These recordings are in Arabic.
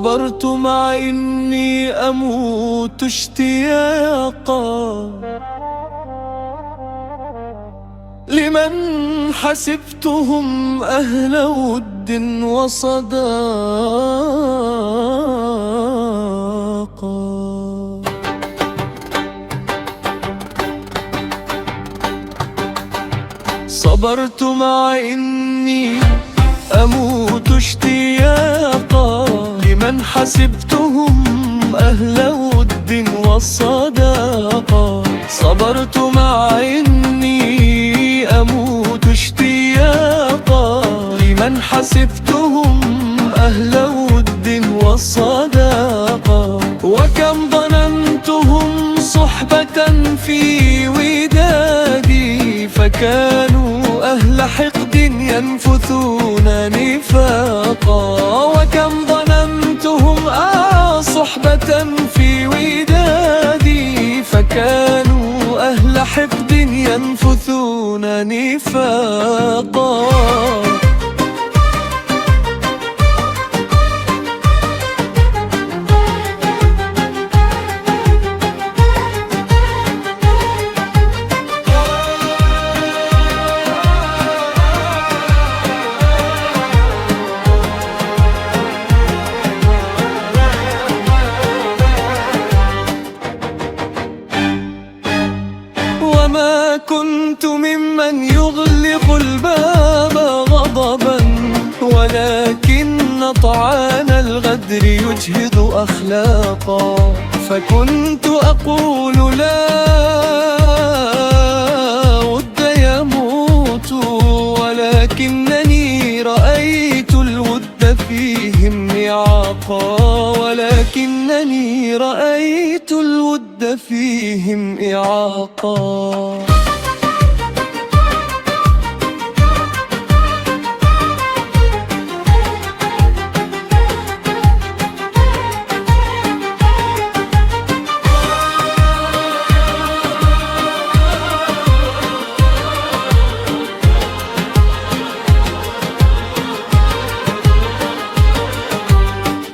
صبرت مع إني أموت اشتياقا لمن حسبتهم أهل ود وصداقا. صبرت مع إني أموت اشتياقا لمن حسبتهم أهل ود وصداقا. صبرت مع إني أموت اشتياقا لمن حسبتهم أهل ود وصداقا. وكم ظننتهم صحبة في ودادي فكانوا أهل حقد ينفثون نفاقا. وكم ظننتهم صحبة في ودادي فكانوا أهل حقد ينفثون نفاقا. وما كنت ممن يغلق الباب غضبا ولكن طعان الغدر يجهض أخلاقا. فكنت أقول لا ود يموت ولكنني رأيت الود فيهم إعاقا. ولكنني رأيت الود فيهم إعاقا.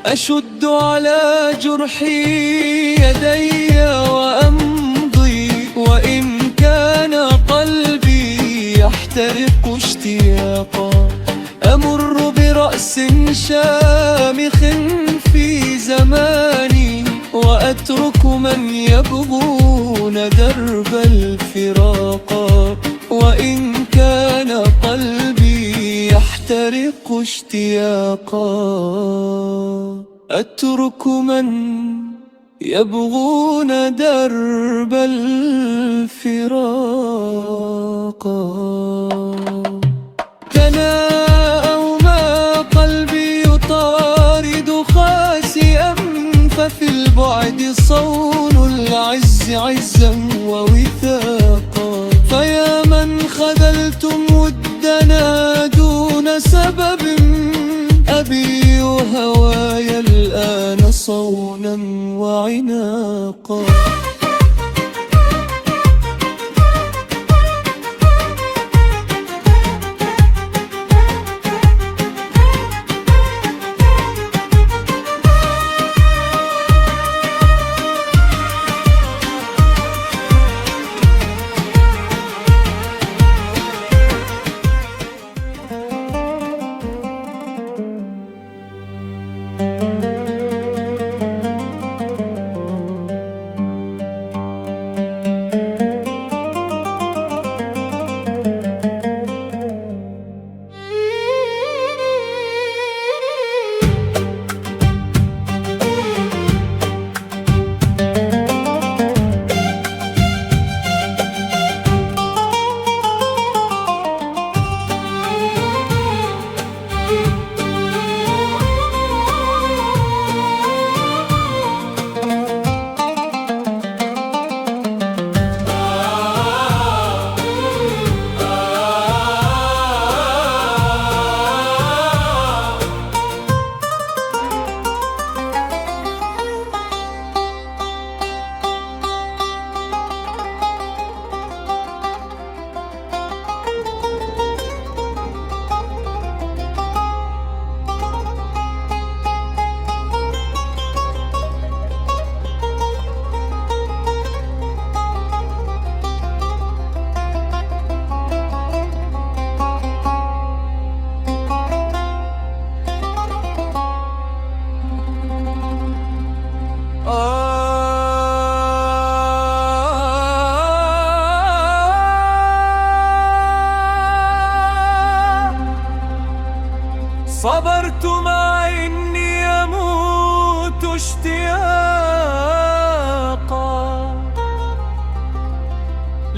أشد على جرحي يدي وأمضي وإن كان قلبي يحترق اشتياقا. أمر برأس شامخ في زماني وأترك من يبغون درب الفراقا. وإن كان قلبي يحترق اشتياقا أترك من يبغون درب الفراقا. تناءوا ما قلبي يطارد خاسئا ففي البعد صون العز عزا ووثاقا. فيا من خذلتم ودنا دون سبب أبي هواي الآن صونا وعناقا.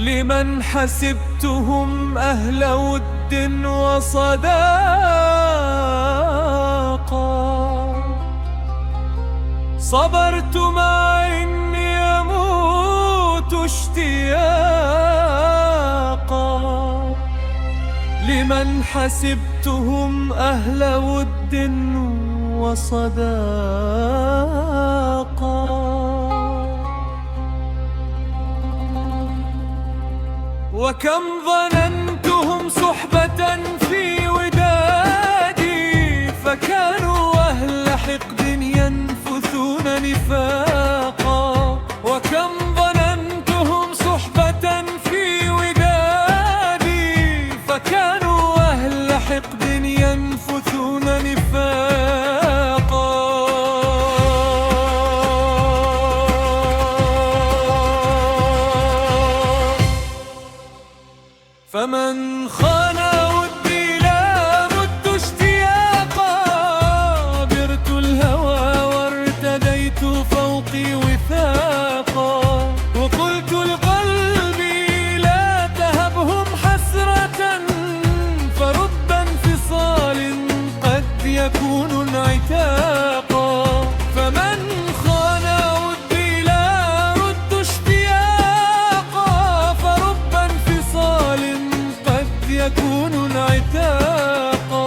لمن حسبتهم أهل ود وصداقة. صبرت مع إني أموت اشتياقا، لمن حسبتهم أهل ود وصداقة. وكم ظننتهم صحبة في ودادي، فكانوا أهل حقد ينفثون نفاقا. وكم ظننتهم صحبة في ودادي، فكانوا أهل حقد ينفثون نفاقا. فمن خان ودي لا مت اشتياقا، برت الهوى وارتديت فوقي وثاقا. وقلت لقلبي لا تهبهم حسرة، فرب انفصال قد يكون انعتاقا. فمن خان ودي لا رد اشتياقا، فرب انفصال يكون انعتاقا.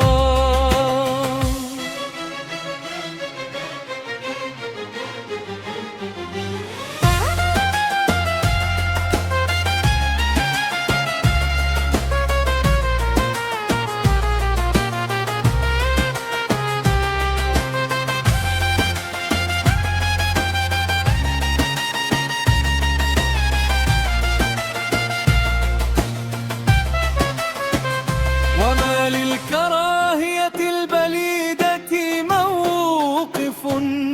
وما للكراهية البليدة موقف،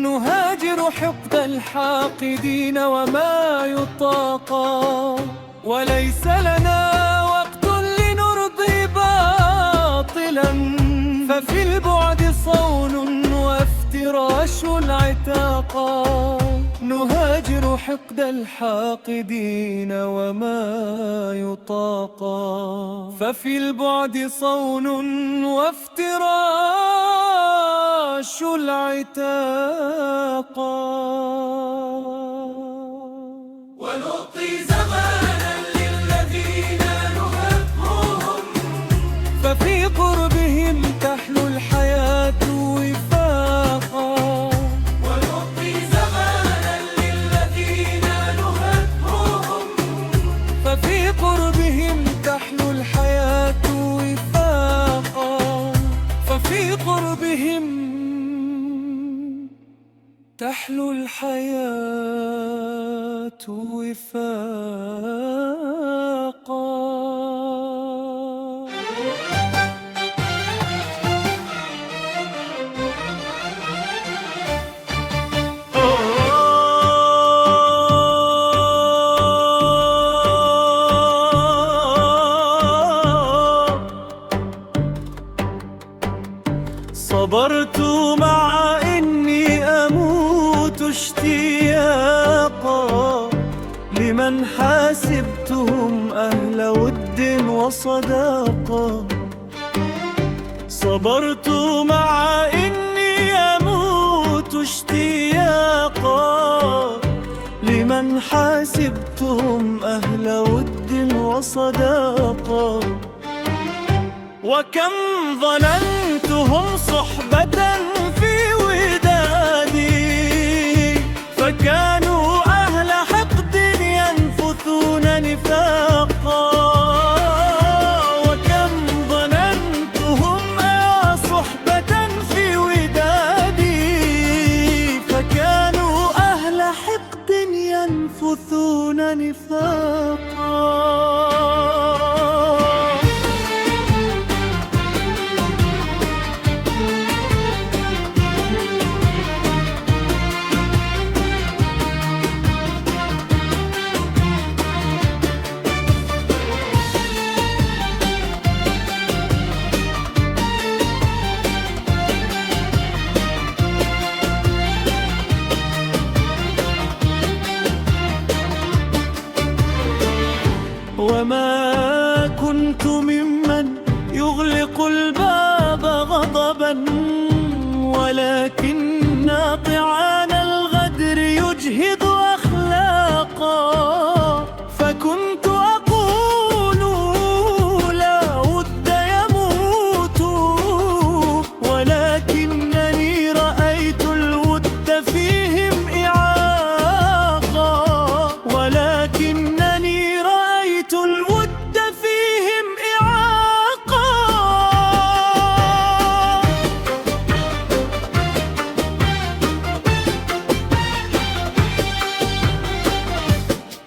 نهاجر حقد الحاقدين وما يطاقا. وليس لنا وقت لنرضي باطلا، ففي البعد صون وافتراش العتاقا. نهاجر حقد الحاقدين وما يطاقا، ففي البعد صون وافتراش العتاقا. ونعطي زمانا للذين نحبهم، ففي قربهم تحلو الحياة وفاقا. ونعطي زمانا للذين نحبهم، ففي قربهم تحلو الحياة وفاقا. ففي قربهم تحلو الحياة وفاقا. صبرت مع إني أموت اشتياقا، لمن حاسبتهم أهل ود وصداقة. صبرت مع إني أموت اشتياقا، لمن حاسبتهم أهل ود وصداقة. وكم ظننتهم صحبة في ودادي، فكانوا أهل حقد ينفثون نفاقا. وكم ظننتهم صحبة في ودادي، فكانوا أهل حقد ينفثون نفاقا. وما كنت ممن يغلق الباب غضبا، ولكن طعان الغدر يجهض أخلاقا. فكنت أقول لا ود يموت، ولكنني رأيت الود فيهم إعاقا، ولكنني رأيت الود فيهم إعاقا.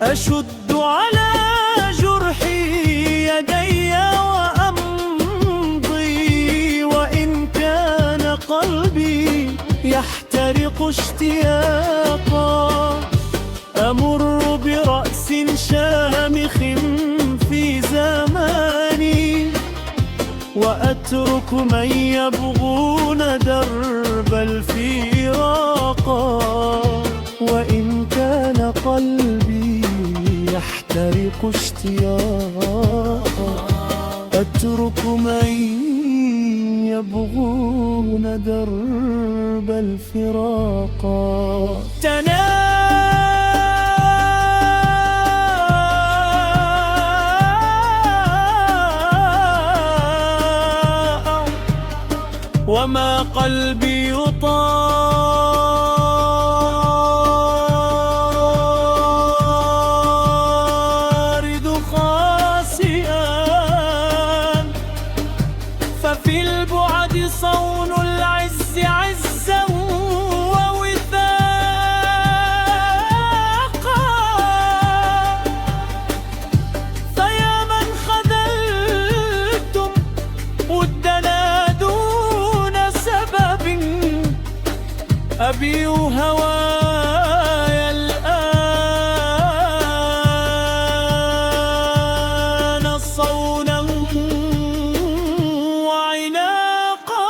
أشد على جرحي يدي وأمضي، وإن كان قلبي يحترق اشتياقا. أمر برأس شامخ في زماني، وأترك من يبغون درب الفراقا. وإن كان قلبي يحترق اشتياقا، أترك من يبغون درب الفراقا. وما قلبي يطارد خاسئا، ففي البعد صون العز عزا ووثاقا. فيا من خذلتم ودنا أبي هواي الآن صونا وعناقا.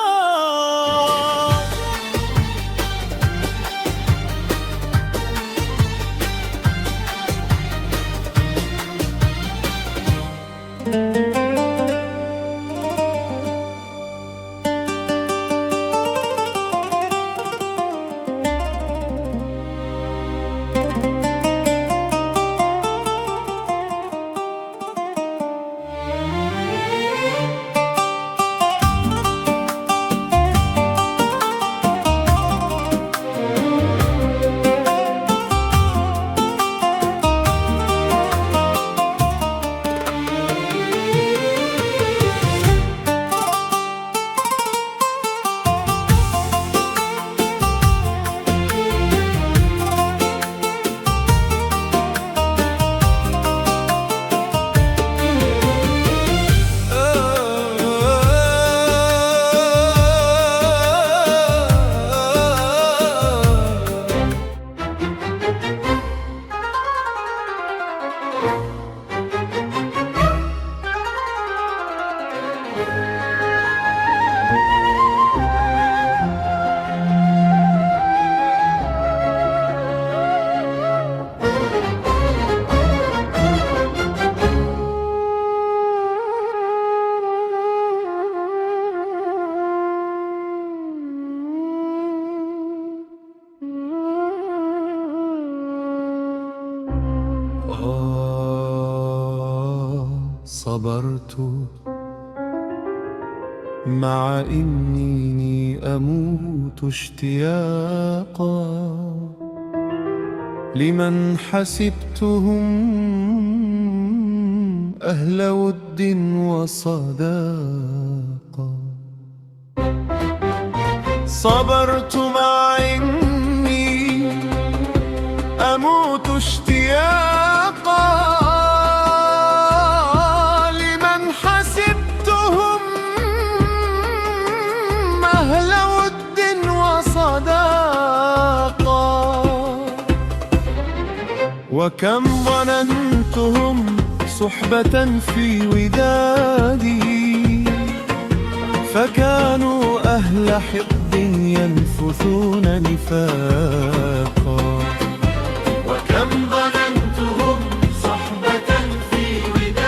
صبرت مع إني أموت اشتياقا لمن حسبتهم أهل ود وصداقة. صبرت مع إني أموت اشتياقا لمن حسبتهم أهل ود وصداقة. وكم ظننتهم صحبة في ودادي فكانوا أهل حقد ينفثون نفاقا. وكم ظننتهم صحبة في ودادي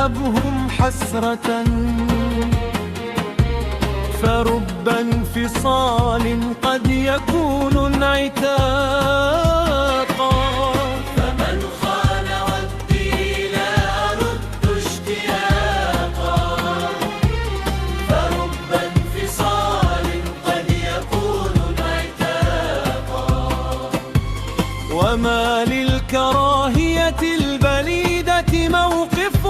تهبهم حسرة، فرب انفصال قد يكون انعتاقا. فمن خان ودي لا أرد اشتياقا، فرب انفصال قد يكون انعتاقا. وما للكراهية البليدة موقف،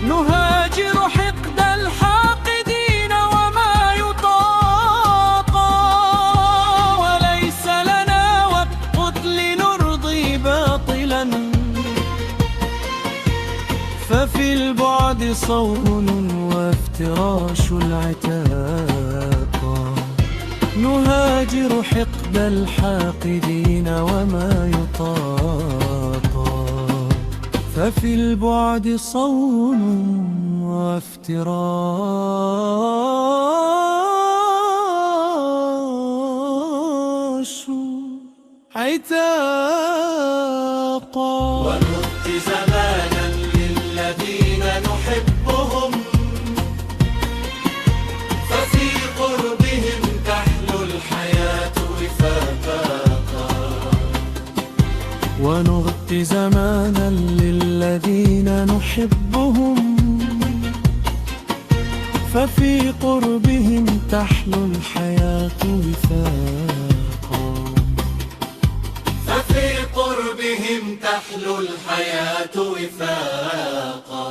نهاجر حقد الحاقدين وما يطاقا. وليس لنا وقت لنرضي باطلا، ففي البعد صون وافتراش العتاقا. نهاجر حقد الحاقدين وما يطاقا، ففي البعد صون وافتراش عتاقا. ونؤتي زمانا للذين نحبهم، ففي قربهم تحلو الحياة وفاقا. ونغطي زمانا للذين نحبهم، ففي قربهم تحلو الحياة وفاقا. ففي قربهم تحلو الحياة وفاقا.